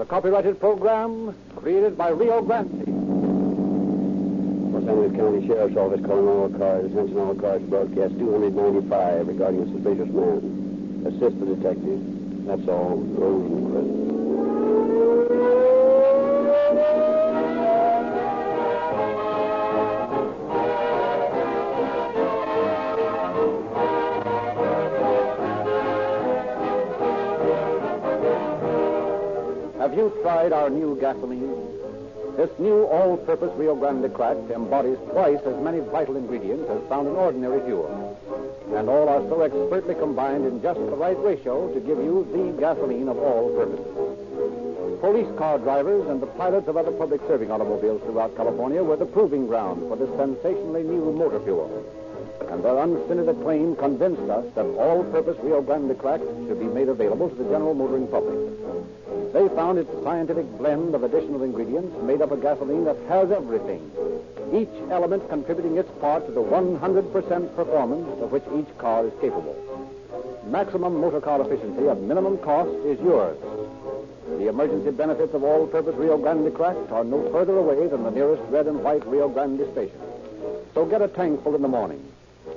copyrighted program created by Rio Grande. Los Angeles County Sheriff's Office calling all cars. Attention all cars to broadcast 295 regarding a suspicious man. Assist the detective. That's all. Rosenquist. Have you tried our new gasoline? This new all-purpose Rio Grande Cracked embodies twice as many vital ingredients as found in ordinary fuel. And all are so expertly combined in just the right ratio to give you the gasoline of all purposes. Police car drivers and the pilots of other public serving automobiles throughout California were the proving ground for this sensationally new motor fuel. And their unstinted acclaim convinced us that all-purpose Rio Grande Cracked should be made available to the general motoring public. They found its scientific blend of additional ingredients made up a gasoline that has everything, each element contributing its part to the 100% performance of which each car is capable. Maximum motor car efficiency at minimum cost is yours. The emergency benefits of all-purpose Rio Grande Cracked are no further away than the nearest red and white Rio Grande station. So get a tankful in the morning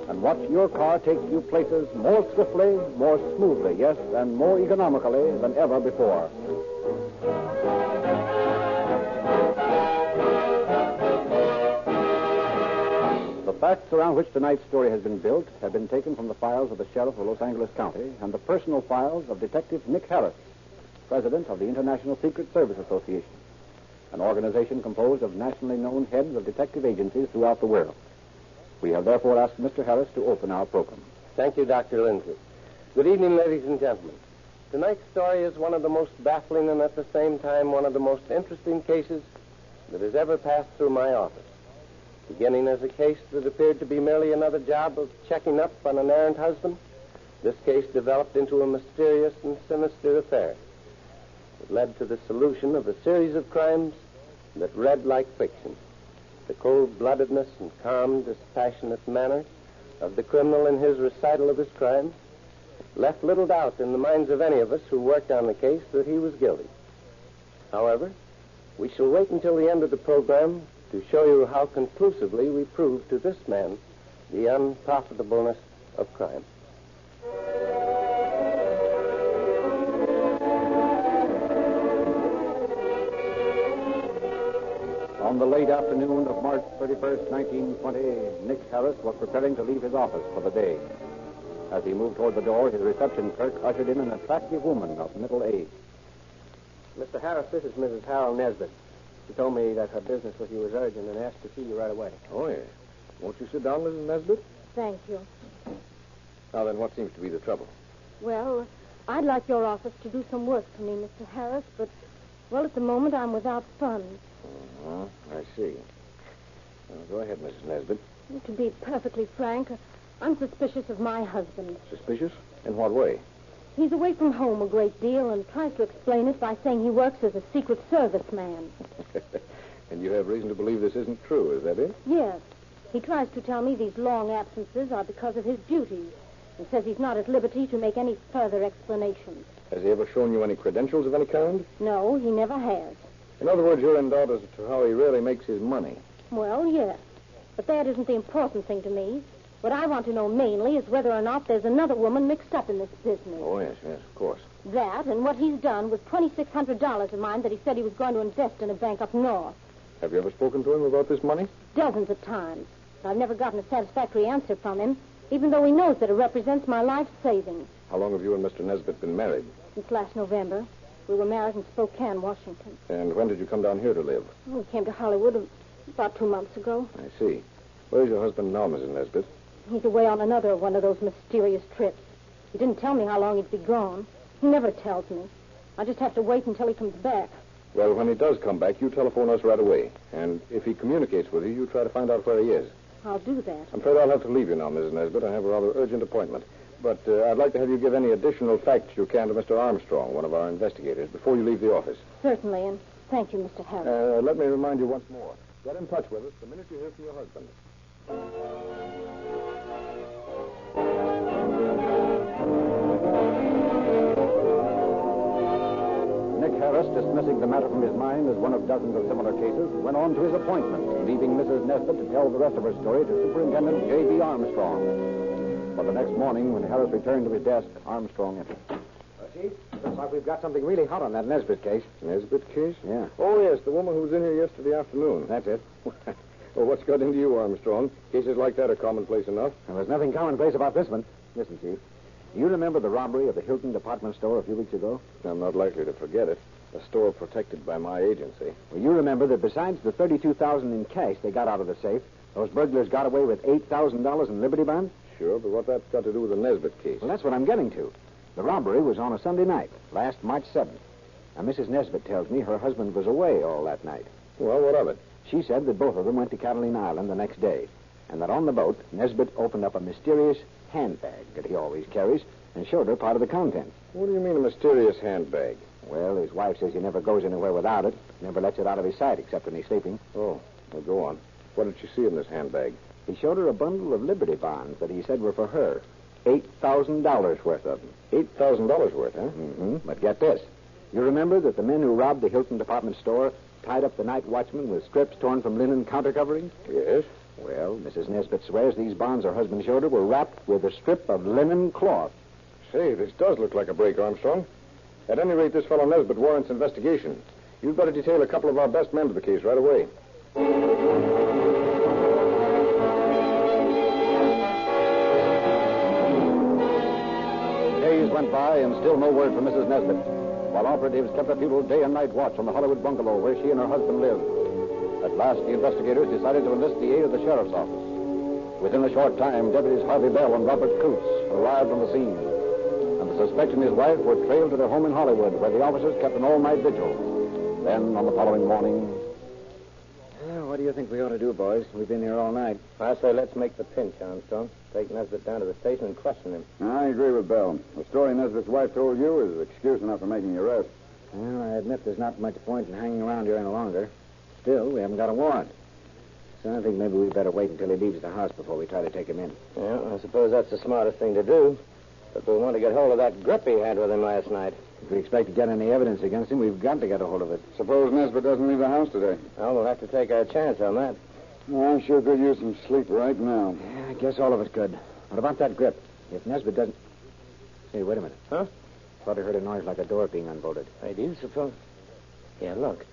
and watch your car take you places more swiftly, more smoothly, yes, and more economically than ever before. The facts around which tonight's story has been built have been taken from the files of the Sheriff of Los Angeles County and the personal files of Detective Nick Harris, President of the International Secret Service Association, an organization composed of nationally known heads of detective agencies throughout the world. We have therefore asked Mr. Harris to open our program. Thank you, Dr. Lindsay. Good evening, ladies and gentlemen. Tonight's story is one of the most baffling and at the same time one of the most interesting cases that has ever passed through my office. Beginning as a case that appeared to be merely another job of checking up on an errant husband, this case developed into a mysterious and sinister affair. It led to the solution of a series of crimes that read like fiction. The cold-bloodedness and calm, dispassionate manner of the criminal in his recital of his crime left little doubt in the minds of any of us who worked on the case that he was guilty. However, we shall wait until the end of the program to show you how conclusively we proved to this man the unprofitableness of crime. On the late afternoon of March 31st, 1920, Nick Harris was preparing to leave his office for the day. As he moved toward the door, his reception clerk ushered in an attractive woman of middle age. Mr. Harris, this is Mrs. Harold Nesbitt. She told me that her business with you was urgent and asked to see you right away. Oh, yes. Won't you sit down, Mrs. Nesbitt? Thank you. Now, then, what seems to be the trouble? Well, I'd like your office to do some work for me, Mr. Harris, but, well, at the moment I'm without funds. I see. Go ahead, Mrs. Nesbitt. To be perfectly frank, I'm suspicious of my husband. Suspicious? In what way? He's away from home a great deal and tries to explain it by saying he works as a Secret Service man. And you have reason to believe this isn't true, is that it? Yes. He tries to tell me these long absences are because of his duties and says he's not at liberty to make any further explanations. Has he ever shown you any credentials of any kind? No, he never has. In other words, you're in doubt as to how he really makes his money. Well, yes. But that isn't the important thing to me. What I want to know mainly is whether or not there's another woman mixed up in this business. Oh, yes, of course. That and what he's done with $2,600 of mine that he said he was going to invest in a bank up north. Have you ever spoken to him about this money? Dozens of times. I've never gotten a satisfactory answer from him, even though he knows that it represents my life savings. How long have you and Mr. Nesbitt been married? Since last November. We were married in Spokane, Washington. And when did you come down here to live? We came to Hollywood about 2 months ago. I see. Where's your husband now, Mrs. Nesbitt? He's away on another one of those mysterious trips. He didn't tell me how long he'd be gone. He never tells me. I just have to wait until he comes back. Well, when he does come back, you telephone us right away. And if he communicates with you, you try to find out where he is. I'll do that. I'm afraid I'll have to leave you now, Mrs. Nesbitt. I have a rather urgent appointment. But I'd like to have you give any additional facts you can to Mr. Armstrong, one of our investigators, before you leave the office. Certainly, and thank you, Mr. Harris. Let me remind you once more. Get in touch with us the minute you hear from your husband. Nick Harris thus dismissing the matter from his mind as one of dozens of similar cases, went on to his appointment, leaving Mrs. Nesbitt to tell the rest of her story to Superintendent J.B. Armstrong. But the next morning, when Harris returned to his desk, Armstrong entered. Chief, looks like we've got something really hot on that Nesbitt case. Nesbitt case? Yeah. Oh, yes, the woman who was in here yesterday afternoon. That's it. Well, what's got into you, Armstrong? Cases like that are commonplace enough. There was nothing commonplace about this one. Listen, Chief. Do you remember the robbery of the Hilton department store a few weeks ago? I'm not likely to forget it. A store protected by my agency. Well, you remember that besides the $32,000 in cash they got out of the safe, those burglars got away with $8,000 in Liberty bonds? Sure, but what that's got to do with the Nesbitt case? Well, that's what I'm getting to. The robbery was on a Sunday night, last March 7th. Now, Mrs. Nesbitt tells me her husband was away all that night. Well, what of it? She said that both of them went to Catalina Island the next day, and that on the boat, Nesbitt opened up a mysterious handbag that he always carries and showed her part of the contents. What do you mean a mysterious handbag? Well, his wife says he never goes anywhere without it, never lets it out of his sight except when he's sleeping. Oh, well, go on. What did she see in this handbag? He showed her a bundle of Liberty bonds that he said were for her. $8,000 worth of them. $8,000 worth, huh? Mm-hmm. But get this. You remember that the men who robbed the Hilton department store tied up the night watchman with strips torn from linen counter coverings? Yes. Well, Mrs. Nesbitt swears these bonds her husband showed her were wrapped with a strip of linen cloth. Say, this does look like a break, Armstrong. At any rate, this fellow Nesbitt warrants investigation. You'd better detail a couple of our best men to the case right away. Days went by and still no word from Mrs. Nesbitt, while operatives kept a futile day and night watch on the Hollywood bungalow where she and her husband lived. At last, the investigators decided to enlist the aid of the sheriff's office. Within a short time, deputies Harvey Bell and Robert Coots arrived on the scene, and the suspect and his wife were trailed to their home in Hollywood, where the officers kept an all-night vigil. Then, on the following morning... What do you think we ought to do, boys? We've been here all night. I say let's make the pinch, Armstrong. Take Nesbitt down to the station and question him. I agree with Bell. The story Nesbitt's wife told you is excuse enough for making the arrest. Well, I admit there's not much point in hanging around here any longer. Still, we haven't got a warrant. So I think maybe we'd better wait until he leaves the house before we try to take him in. Yeah, I suppose that's the smartest thing to do. But we'll want to get hold of that grip he had with him last night. If we expect to get any evidence against him, we've got to get a hold of it. Suppose Nesbitt doesn't leave the house today. Well, we'll have to take our chance on that. Well, I sure could use some sleep right now. Yeah, I guess all of it could. What about that grip? If Nesbitt doesn't... Hey, wait a minute. Huh? Thought I heard a noise like a door being unbolted. I do suppose. Yeah, look.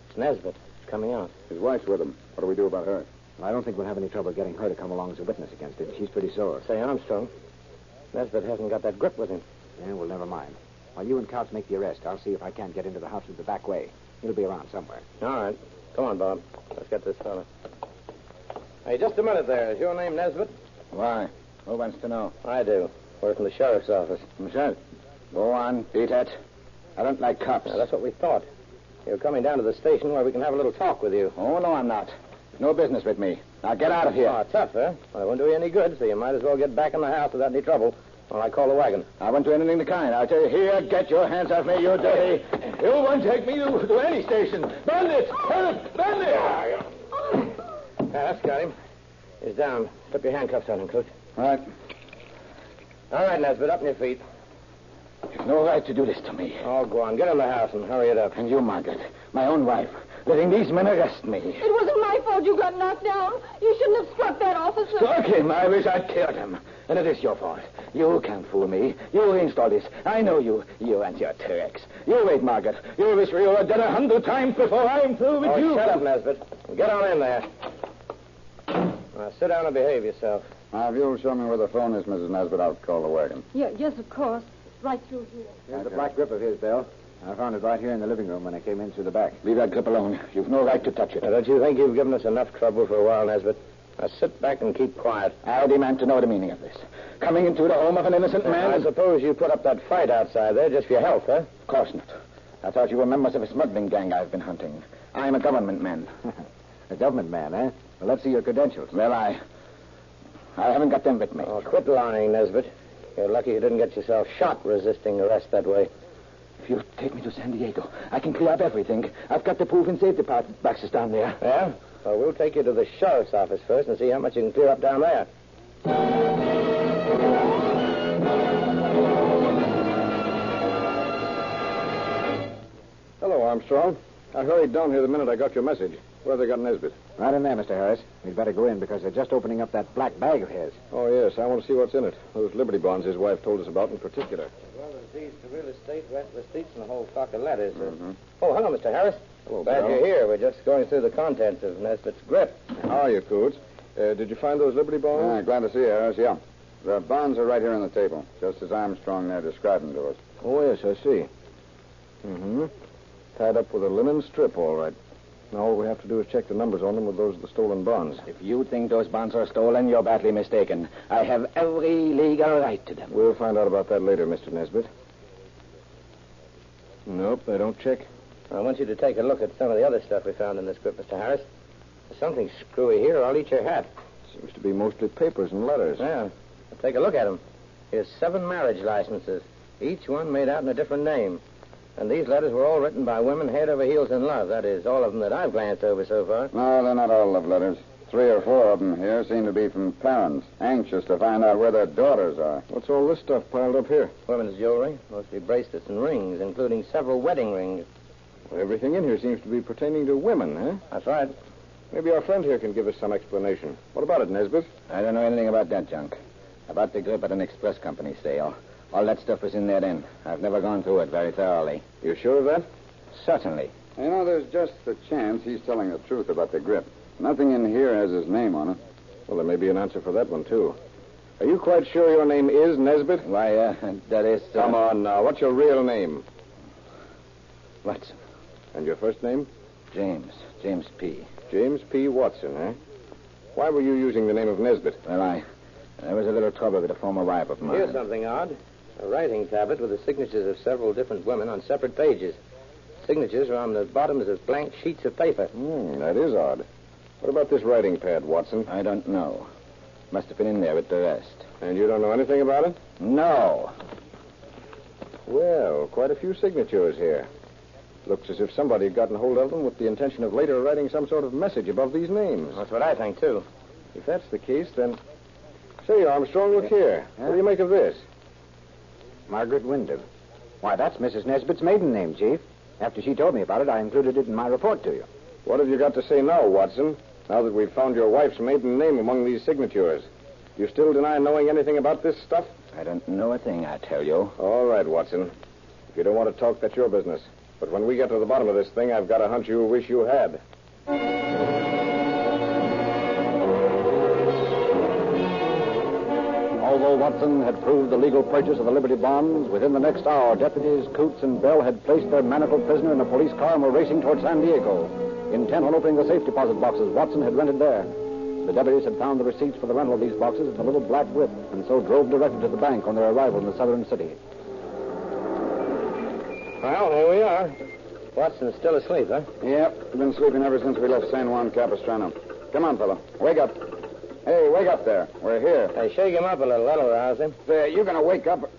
It's Nesbitt. It's coming out. His wife's with him. What do we do about her? I don't think we'll have any trouble getting her to come along as a witness against him. She's pretty sore. Say, Armstrong, Nesbitt hasn't got that grip with him. Yeah, well, never mind. While you and Couch make the arrest, I'll see if I can't get into the house through the back way. He'll be around somewhere. All right. Come on, Bob. Let's get this fella. Hey, just a minute there. Is your name Nesbitt? Why? Who wants to know? I do. We're from the sheriff's office. Himself. Go on, beat it. I don't like cops. Now, that's what we thought. You're coming down to the station where we can have a little talk with you. Oh, no, I'm not. No business with me. Now get out of here. Oh, tough, huh? Well, it won't do you any good, so you might as well get back in the house without any trouble. While I call the wagon. I won't do anything of the kind. I'll tell you, here, get your hands off me, you dirty. You won't take me to any station. Bandit! Bandit! Yeah, that's got him. He's down. Slip your handcuffs on him, Coach. Right. All right, Nesbitt, up on your feet. You've no right to do this to me. Oh, go on. Get in the house and hurry it up. And you, Margaret, my own wife, letting these men arrest me. It wasn't my fault you got knocked down. You shouldn't have struck that officer. Struck him. I wish I'd killed him. And it is your fault. You can't fool me. You arranged all this. I know you. You and your tricks. You wait, Margaret. You wish we were dead 100 times before I'm through with you. Shut up, Nesbitt. Get on in there. Now, sit down and behave yourself. Now, if you'll show me where the phone is, Mrs. Nesbitt, I'll call the wagon. Yeah, yes, of course. Right through here. Here's the black grip of his, Bell. I found it right here in the living room when I came in through the back. Leave that grip alone. You've no right to touch it. Now, don't you think you've given us enough trouble for a while, Nesbitt? Now, sit back and keep quiet. I demand to know the meaning of this. Coming into the home of an innocent man... I suppose you put up that fight outside there just for your health, huh? Of course not. I thought you were members of a smuggling gang I've been hunting. I'm a government man. A government man, eh? Well, let's see your credentials. Well, I haven't got them with me. Oh, quit lying, Nesbitt. You're lucky you didn't get yourself shot resisting arrest that way. If you take me to San Diego, I can clear up everything. I've got the proof and safety boxes down there. Yeah? Well, we'll take you to the sheriff's office first and see how much you can clear up down there. Hello, Armstrong. I hurried down here the minute I got your message. Where have they got Nesbitt? Right in there, Mr. Harris. We'd better go in because they're just opening up that black bag of his. Oh, yes. I want to see what's in it. Those Liberty bonds his wife told us about in particular. As well as deeds to real estate, rent receipts, and a whole stock of letters. Oh, hello, Mr. Harris. Hello, Glad Bill. you're here. We're just going through the contents of Nesbitt's grip. How are you, Coots? Did you find those Liberty bonds? Glad to see you, Harris. Yeah. The bonds are right here on the table, just as Armstrong there described them to us. Oh, yes, I see. Mm-hmm. Tied up with a linen strip, all right. Now all we have to do is check the numbers on them with those of the stolen bonds. If you think those bonds are stolen, you're badly mistaken. I have every legal right to them. We'll find out about that later, Mr. Nesbitt. Nope, they don't check. I want you to take a look at some of the other stuff we found in this grip, Mr. Harris. There's something screwy here. I'll eat your hat. Seems to be mostly papers and letters. Yeah. Well, take a look at them. Here's 7 marriage licenses, each one made out in a different name. And these letters were all written by women head over heels in love. That is, all of them that I've glanced over so far. No, they're not all love letters. 3 or 4 of them here seem to be from parents, anxious to find out where their daughters are. What's all this stuff piled up here? Women's jewelry, mostly bracelets and rings, including several wedding rings. Well, everything in here seems to be pertaining to women, huh? That's right. Maybe our friend here can give us some explanation. What about it, Nesbitt? I don't know anything about that junk. About the grip at an express company sale. All that stuff was in there then. I've never gone through it very thoroughly. You sure of that? Certainly. You know, there's just a chance he's telling the truth about the grip. Nothing in here has his name on it. Well, there may be an answer for that one, too. Are you quite sure your name is Nesbitt? Why, that is... Come on now. What's your real name? Watson. And your first name? James P. James P. Watson, eh? Why were you using the name of Nesbitt? Well, there was a little trouble with a former wife of mine. Here's something odd. A writing tablet with the signatures of several different women on separate pages. Signatures are on the bottoms of blank sheets of paper. That is odd. What about this writing pad, Watson? I don't know. Must have been in there with the rest. And you don't know anything about it? No. Well, quite a few signatures here. Looks as if somebody had gotten hold of them with the intention of later writing some sort of message above these names. That's what I think, too. If that's the case, then... Say, Armstrong, look here. What do you make of this? Margaret Wyndham. Why, that's Mrs. Nesbitt's maiden name, Chief. After she told me about it, I included it in my report to you. What have you got to say now, Watson? Now that we've found your wife's maiden name among these signatures. You still deny knowing anything about this stuff? I don't know a thing, I tell you. All right, Watson. If you don't want to talk, that's your business. But when we get to the bottom of this thing, I've got a hunch you wish you had. Although Watson had proved the legal purchase of the Liberty bonds, within the next hour, deputies Coots and Bell had placed their manacled prisoner in a police car and were racing toward San Diego. Intent on opening the safe deposit boxes Watson had rented there. The deputies had found the receipts for the rental of these boxes in the little black whip, and so drove directly to the bank on their arrival in the southern city. Well, here we are. Watson's still asleep, huh? Yep, been sleeping ever since we left San Juan Capistrano. Come on, fella. Wake up. Hey, wake up there. We're here. Hey, shake him up a little. That'll rouse him. There, you're going to wake up.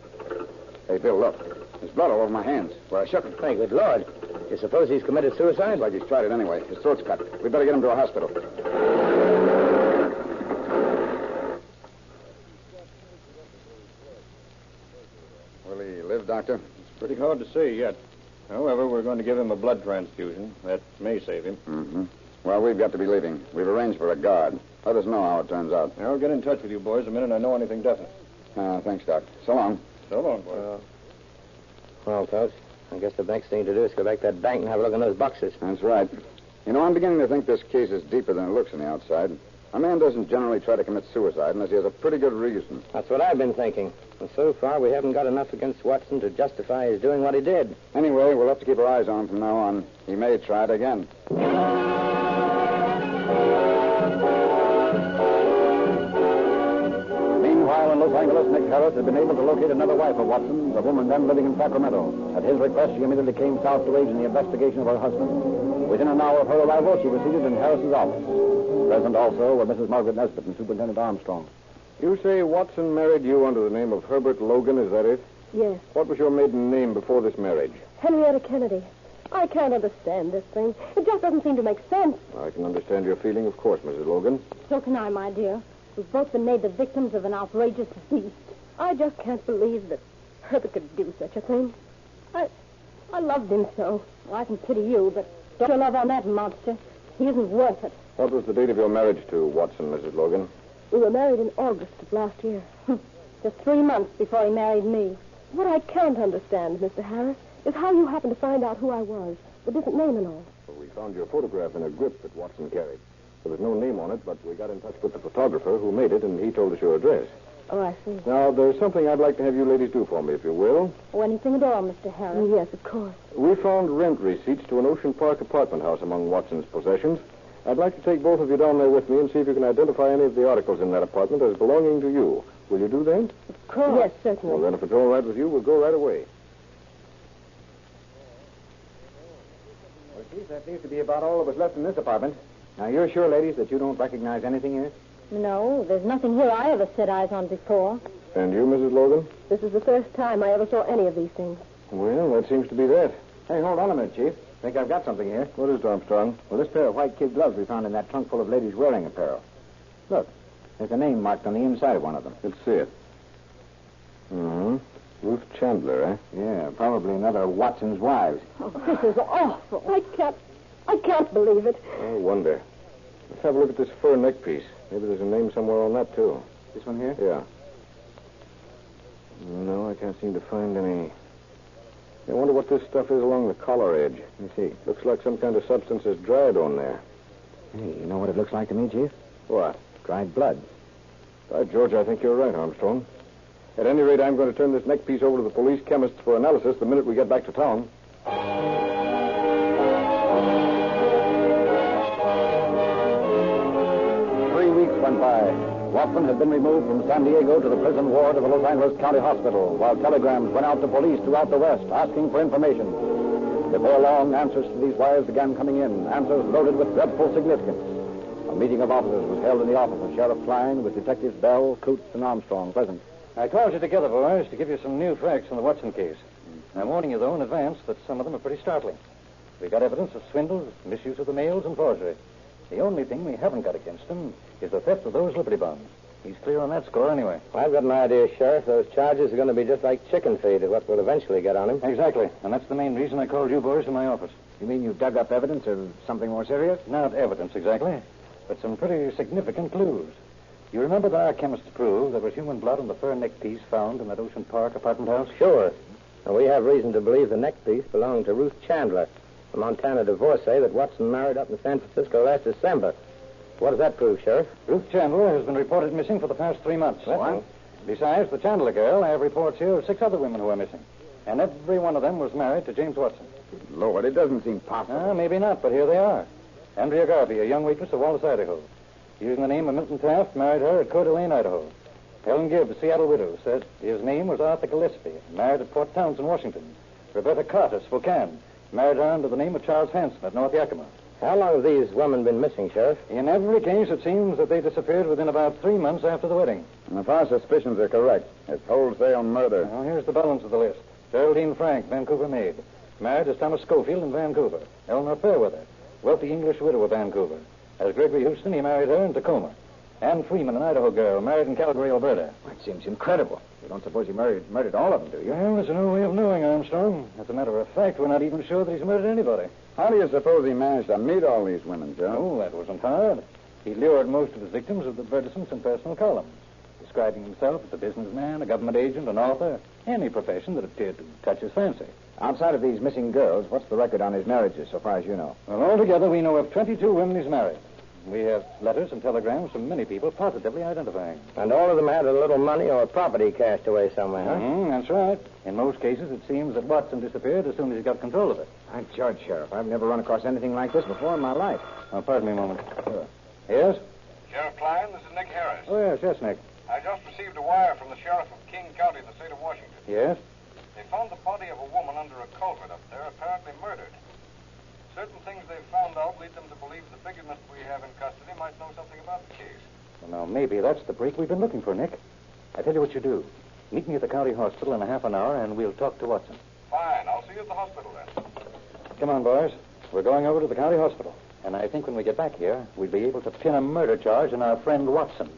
Hey, Bill, look. There's blood all over my hands where I shook him. Hey, good Lord. You suppose he's committed suicide? Looks like he's tried it anyway. His throat's cut. We better get him to a hospital. Will he live, Doctor? Pretty hard to say yet. However, we're going to give him a blood transfusion. That may save him. Mm-hmm. Well, we've got to be leaving. We've arranged for a guard. Let us know how it turns out. I'll get in touch with you boys the minute I know anything definite. Thanks, Doc. So long. So long, boys. Well, Coach, I guess the next thing to do is go back to that bank and have a look in those boxes. That's right. You know, I'm beginning to think this case is deeper than it looks on the outside. A man doesn't generally try to commit suicide unless he has a pretty good reason. That's what I've been thinking. And so far, we haven't got enough against Watson to justify his doing what he did. Anyway, we'll have to keep our eyes on him from now on. He may try it again. Meanwhile, in Los Angeles, Nick Harris had been able to locate another wife of Watson's, a woman then living in Sacramento. At his request, she immediately came south to aid in the investigation of her husband. Within an hour of her arrival, she was seated in Harris's office. Present also were Mrs. Margaret Nesbitt and Superintendent Armstrong. You say Watson married you under the name of Herbert Logan, is that it? Yes. What was your maiden name before this marriage? Henrietta Kennedy. I can't understand this thing. It just doesn't seem to make sense. I can understand your feeling, of course, Mrs. Logan. So can I, my dear. We've both been made the victims of an outrageous beast. I just can't believe that Herbert could do such a thing. I loved him so. Well, I can pity you, but don't your love on that monster. He isn't worth it. What was the date of your marriage to Watson, Mrs. Logan? We were married in August of last year. Just 3 months before he married me. What I can't understand, Mr. Harris, is how you happened to find out who I was. The different name and all. Well, we found your photograph in a grip that Watson carried. There was no name on it, but we got in touch with the photographer who made it, and he told us your address. Oh, I see. Now, there's something I'd like to have you ladies do for me, if you will. Oh, anything at all, Mr. Harris. Yes, of course. We found rent receipts to an Ocean Park apartment house among Watson's possessions. I'd like to take both of you down there with me and see if you can identify any of the articles in that apartment as belonging to you. Will you do that? Of course. Yes, certainly. Well, then, if it's all right with you, we'll go right away. Well, Chief, that seems to be about all that was left in this apartment. Now, you're sure, ladies, that you don't recognize anything here? No, there's nothing here I ever set eyes on before. And you, Mrs. Logan? This is the first time I ever saw any of these things. Well, that seems to be that. Hey, hold on a minute, Chief. I think I've got something here. What is it, Armstrong? Well, this pair of white kid gloves we found in that trunk full of ladies' wearing apparel. Look, there's a name marked on the inside of one of them. Let's see it. Mm-hmm. Ruth Chandler, eh? Yeah, probably another of Watson's wives. Oh, this is awful. I can't believe it. I wonder. Let's have a look at this fur neck piece. Maybe there's a name somewhere on that, too. This one here? Yeah. No, I can't seem to find any. I wonder what this stuff is along the collar edge. Let me see. Looks like some kind of substance is dried on there. Hey, you know what it looks like to me, Chief? What? Dried blood. By George, I think you're right, Armstrong. At any rate, I'm going to turn this neck piece over to the police chemists for analysis the minute we get back to town. 3 weeks went by. Watson had been removed from San Diego to the prison ward of the Los Angeles County Hospital, while telegrams went out to police throughout the West asking for information. Before long, answers to these wires began coming in, answers loaded with dreadful significance. A meeting of officers was held in the office of Sheriff Klein with Detectives Bell, Coots, and Armstrong present. I called you together, boys, to give you some new facts on the Watson case. I'm warning you, though, in advance that some of them are pretty startling. We got evidence of swindles, misuse of the mails, and forgery. The only thing we haven't got against him is the theft of those Liberty bonds. He's clear on that score anyway. I've got an idea, Sheriff. Those charges are going to be just like chicken feed at what we'll eventually get on him. Exactly. And that's the main reason I called you boys to my office. You mean you dug up evidence of something more serious? Not evidence, exactly, but some pretty significant clues. You remember that our chemists proved there was human blood on the fur neck piece found in that Ocean Park apartment house? Sure. And we have reason to believe the neck piece belonged to Ruth Chandler, a Montana divorcee that Watson married up in San Francisco last December. What does that prove, Sheriff? Ruth Chandler has been reported missing for the past 3 months. What? Besides the Chandler girl, I have reports here of 6 other women who are missing. And every one of them was married to James Watson. Lord, it doesn't seem possible. Maybe not, but here they are. Andrea Garvey, a young waitress of Wallace, Idaho. Using the name of Milton Taft, married her at Coeur d'Alene, Idaho. Helen Gibbs, a Seattle widow, said his name was Arthur Gillespie, married at Port Townsend, Washington. Roberta Carter, Spokane, married her under the name of Charles Hanson at North Yakima. How long have these women been missing, Sheriff? In every case, it seems that they disappeared within about 3 months after the wedding. And if our suspicions are correct, it's wholesale murder. Now, here's the balance of the list. Geraldine Frank, Vancouver maid. Married to Thomas Schofield in Vancouver. Eleanor Fairweather, wealthy English widow of Vancouver. As Gregory Houston, he married her in Tacoma. Anne Freeman, an Idaho girl, married in Calgary, Alberta. That seems incredible. You don't suppose he murdered all of them, do you? Well, there's no way of knowing, Armstrong. As a matter of fact, we're not even sure that he's murdered anybody. How do you suppose he managed to meet all these women, Joe? Oh, that wasn't hard. He lured most of his victims with advertisements and personal columns, describing himself as a businessman, a government agent, an author, any profession that appeared to touch his fancy. Outside of these missing girls, what's the record on his marriages, so far as you know? Well, altogether, we know of 22 women he's married. We have letters and telegrams from many people positively identifying. And all of them had a little money or property cast away somewhere, huh? That's right. In most cases, it seems that Watson disappeared as soon as he got control of it. I'm Judge, Sheriff. I've never run across anything like this before in my life. Oh, pardon me a moment. Sure. Yes? Sheriff Klein, this is Nick Harris. Oh, yes, Nick. I just received a wire from the sheriff of King County, the state of Washington. Yes? They found the body of a woman under a culvert up there, apparently murdered. Certain things they've found out lead them to believe the bigamist we have in custody might know something about the case. Well, now, maybe that's the break we've been looking for, Nick. I tell you what you do. Meet me at the county hospital in a half an hour, and we'll talk to Watson. Fine. I'll see you at the hospital then. Come on, boys. We're going over to the county hospital. And I think when we get back here, we'll be able to pin a murder charge on our friend Watson.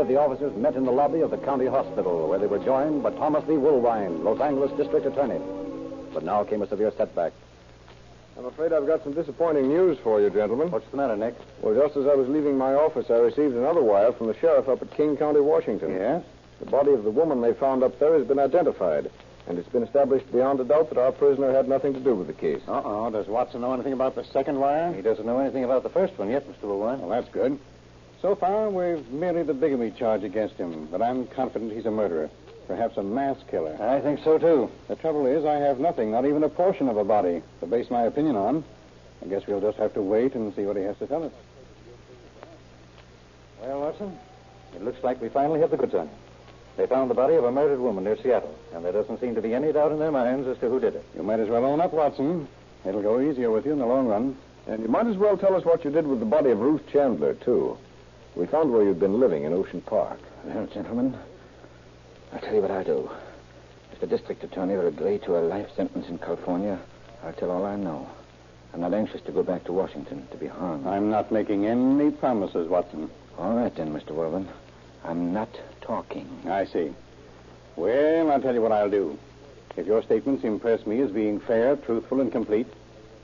later, the officers met in the lobby of the county hospital, where they were joined by Thomas Lee Woolwine, Los Angeles District Attorney. But now came a severe setback. I'm afraid I've got some disappointing news for you, gentlemen. What's the matter, Nick? Well, just as I was leaving my office, I received another wire from the sheriff up at King County, Washington. Yes? The body of the woman they found up there has been identified, and it's been established beyond a doubt that our prisoner had nothing to do with the case. Uh-oh. Does Watson know anything about the second wire? He doesn't know anything about the first one yet, Mr. Woolwine. Well, that's good. So far, we've merely the bigamy charge against him, but I'm confident he's a murderer. Perhaps a mass killer. I think so, too. The trouble is, I have nothing, not even a portion of a body, to base my opinion on. I guess we'll just have to wait and see what he has to tell us. Well, Watson, it looks like we finally have the goods on it. They found the body of a murdered woman near Seattle, and there doesn't seem to be any doubt in their minds as to who did it. You might as well own up, Watson. It'll go easier with you in the long run. And you might as well tell us what you did with the body of Ruth Chandler, too. We found where you'd been living in Ocean Park. Well, gentlemen, I'll tell you what I'll do. If the district attorney will agree to a life sentence in California, I'll tell all I know. I'm not anxious to go back to Washington to be hung. I'm not making any promises, Watson. All right, then, Mr. Worthing. I'm not talking. I see. Well, I'll tell you what I'll do. If your statements impress me as being fair, truthful, and complete,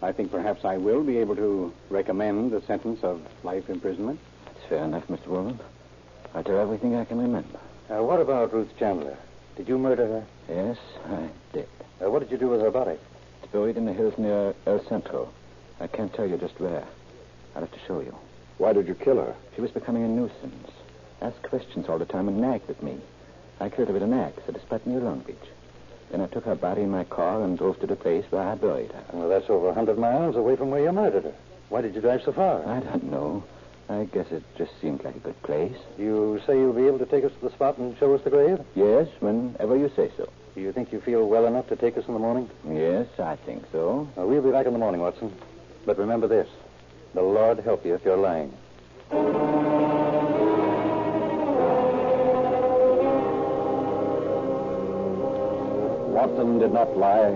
I think perhaps I will be able to recommend a sentence of life imprisonment. That's fair enough, Mr. Worthing. I'll tell everything I can remember. What about Ruth Chandler? Did you murder her? Yes, I did. What did you do with her body? It's buried in the hills near El Centro. I can't tell you just where. I'll have to show you. Why did you kill her? She was becoming a nuisance. Asked questions all the time and nagged at me. I killed her with an axe at a spot near Long Beach. Then I took her body in my car and drove to the place where I buried her. Well, that's over 100 miles away from where you murdered her. Why did you drive so far? I don't know. I guess it just seemed like a good place. You say you'll be able to take us to the spot and show us the grave? Yes, whenever you say so. Do you think you feel well enough to take us in the morning? Yes, I think so. Well, we'll be back in the morning, Watson. But remember this. The Lord help you if you're lying. Watson did not lie.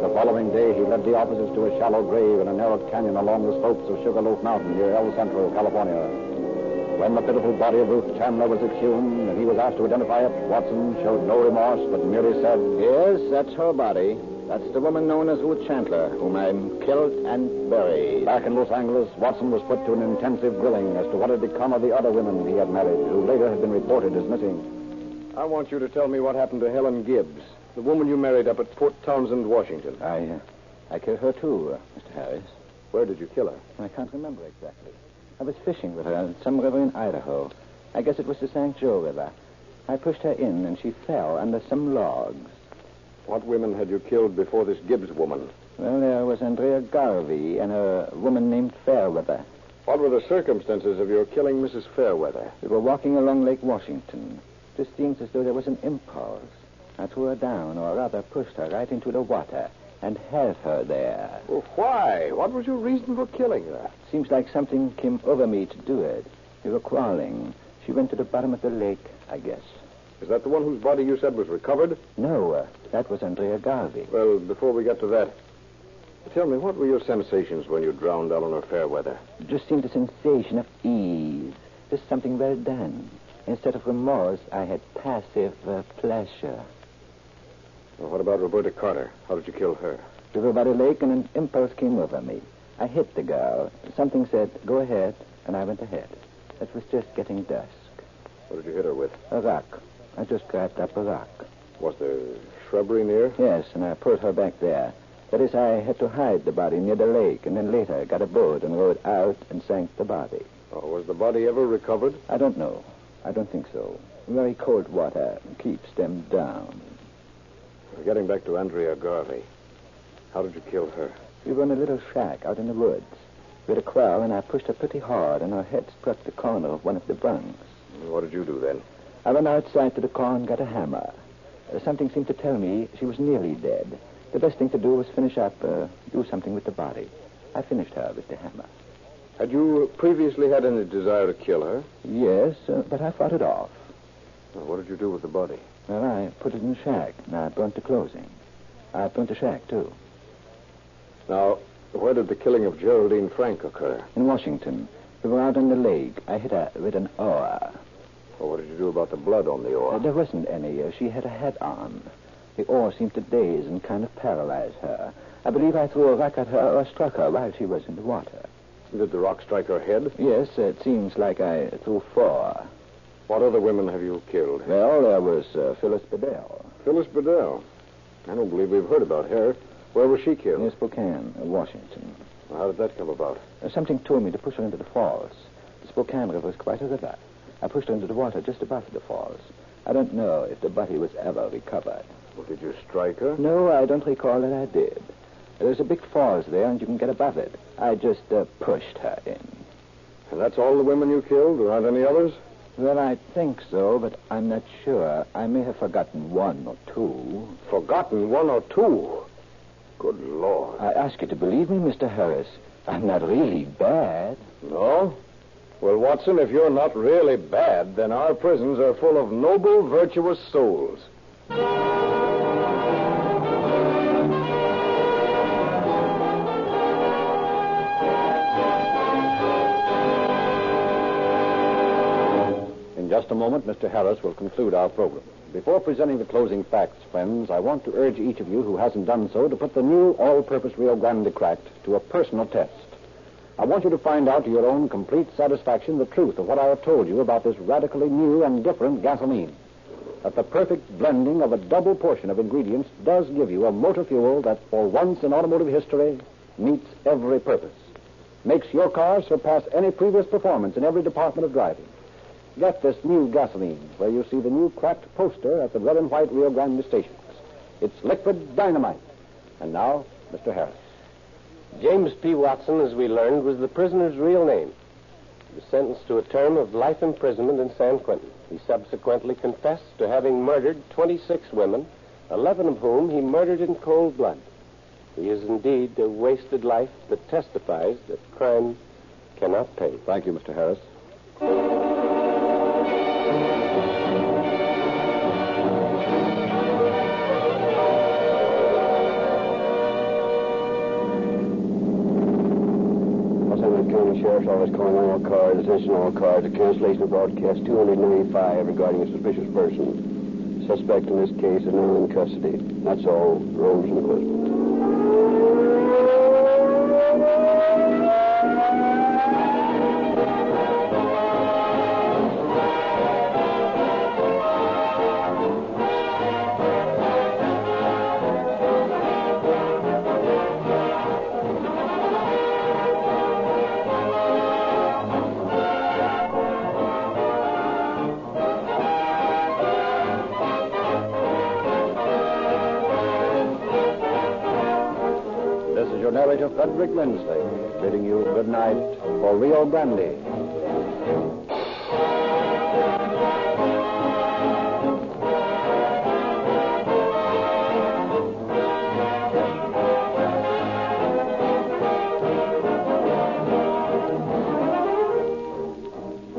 The following day, he led the officers to a shallow grave in a narrow canyon along the slopes of Sugarloaf Mountain near El Centro, California. When the pitiful body of Ruth Chandler was exhumed and he was asked to identify it, Watson showed no remorse but merely said, Yes, that's her body. That's the woman known as Ruth Chandler, whom I killed and buried. Back in Los Angeles, Watson was put to an intensive grilling as to what had become of the other women he had married, who later had been reported as missing. I want you to tell me what happened to Helen Gibbs, the woman you married up at Port Townsend, Washington. I killed her too, Mr. Harris. Where did you kill her? I can't remember exactly. I was fishing with her in some river in Idaho. I guess it was the St. Joe River. I pushed her in, and she fell under some logs. What women had you killed before this Gibbs woman? Well, there was Andrea Garvey and a woman named Fairweather. What were the circumstances of your killing Mrs. Fairweather? We were walking along Lake Washington. It just seems as though there was an impulse. I threw her down, or rather pushed her right into the water, and held her there. Well, why? What was your reason for killing her? Seems like something came over me to do it. We were quarreling. She went to the bottom of the lake, I guess. Is that the one whose body you said was recovered? No, that was Andrea Garvey. Well, before we get to that, tell me, what were your sensations when you drowned Eleanor Fairweather? It just seemed a sensation of ease. Just something well done. Instead of remorse, I had passive pleasure. Well, what about Roberta Carter? How did you kill her? We were by the lake, and an impulse came over me. I hit the girl. Something said, go ahead, and I went ahead. It was just getting dusk. What did you hit her with? A rock. I just grabbed up a rock. Was there shrubbery near? Yes, and I pulled her back there. That is, I had to hide the body near the lake, and then later got a boat and rowed out and sank the body. Oh, was the body ever recovered? I don't know. I don't think so. Very cold water keeps them down. Getting back to Andrea Garvey, how did you kill her? We were in a little shack out in the woods. We had a quarrel, and I pushed her pretty hard, and her head struck the corner of one of the bunks. What did you do then? I went outside to the car and got a hammer. Something seemed to tell me she was nearly dead. The best thing to do was finish up, do something with the body. I finished her with the hammer. Had you previously had any desire to kill her? Yes, but I fought it off. Well, what did you do with the body? Well, I put it in the shack, and I burnt the clothing. I burnt the shack, too. Now, where did the killing of Geraldine Frank occur? In Washington. We were out on the lake. I hit her with an oar. Well, what did you do about the blood on the ore? There wasn't any. She had a hat on. The ore seemed to daze and kind of paralyze her. I believe I threw a rock at her or struck her while she was in the water. Did the rock strike her head? Yes, it seems like I threw 4. What other women have you killed? Well, there was Phyllis Bedell. Phyllis Bedell. I don't believe we've heard about her. Where was she killed? In Spokane, Washington. Well, how did that come about? Something told me to push her into the falls. The Spokane River is quite a river. I pushed her into the water just above the falls. I don't know if the body was ever recovered. Well, did you strike her? No, I don't recall that I did. There's a big falls there, and you can get above it. I just pushed her in. And that's all the women you killed? There aren't any others? Well, I think so, but I'm not sure. I may have forgotten 1 or 2. Forgotten 1 or 2? Good Lord. I ask you to believe me, Mr. Harris. I'm not really bad. No? Well, Watson, if you're not really bad, then our prisons are full of noble, virtuous souls. In just a moment, Mr. Harris will conclude our program. Before presenting the closing facts, friends, I want to urge each of you who hasn't done so to put the new all-purpose Rio Grande Cracked to a personal test. I want you to find out to your own complete satisfaction the truth of what I have told you about this radically new and different gasoline. That the perfect blending of a double portion of ingredients does give you a motor fuel that, for once in automotive history, meets every purpose. Makes your car surpass any previous performance in every department of driving. Get this new gasoline where you see the new cracked poster at the red and white Rio Grande stations. It's liquid dynamite. And now, Mr. Harris. James P. Watson, as we learned, was the prisoner's real name. He was sentenced to a term of life imprisonment in San Quentin. He subsequently confessed to having murdered 26 women, 11 of whom he murdered in cold blood. He is indeed a wasted life that testifies that crime cannot pay. Thank you, Mr. Harris. County Sheriff's Office calling all cars, attention all cars, a cancellation of broadcast 295 regarding a suspicious person. Suspect in this case is now in custody. That's all. Rosenquist. Narrator Frederick Lindsley, bidding you good night for Rio Grande.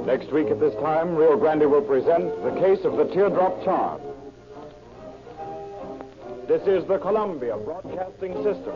Next week at this time, Rio Grande will present the case of the teardrop charm. This is the Columbia Broadcasting System.